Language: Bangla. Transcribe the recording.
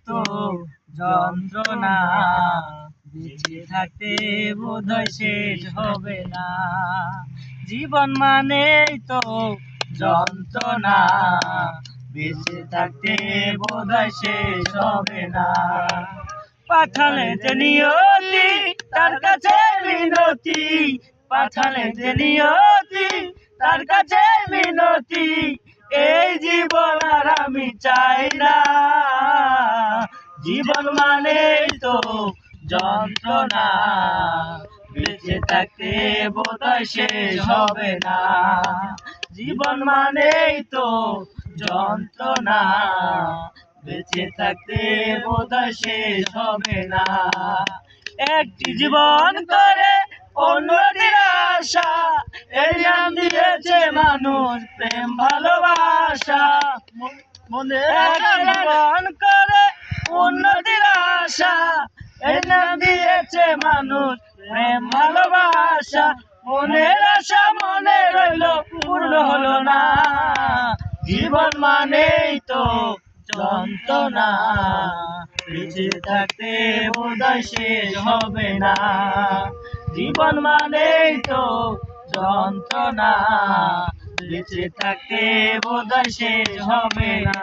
তো যন্ত্রণা, বেঁচে থাকতে বোধহয় শেষ হবে না। জীবন মানেই তো যন্ত্রণা, বেঁচে থাকতে বোধহয় শেষ হবে না। পাঠালে যে নিয়তি তার কাছে মিনতি, পাঠালে যে নিয়তি তার কাছে মিনতি, এই জীবন আর আমি চাই না। জীবন মানেই তো যন্ত্রণা, বেঁচে থাকতে বোধহয় শেষ হবে না। জীবন মানেই তো যন্ত্রণা, বেঁচে থাকতে বোধহয় শেষ হবে না। একটি জীবন করে অন্যটির আশা, এই নাম দিয়েছে মানুষ প্রেম ভালোবাসা। একটি জীবন করে উন্নতির আশা, এই নাম দিয়েছে মানুষ প্রেম ভালোবাসা। মনের আশা মনে রইল পূর্ণ হলো না। জীবন মানেই তো যন্ত্রণা, বেঁচে থাকতে বোধহয় শেষ হবে না। জীবন মানেই তো যন্ত্রণা, বেঁচে থাকতে বোধহয় শেষ হবে না।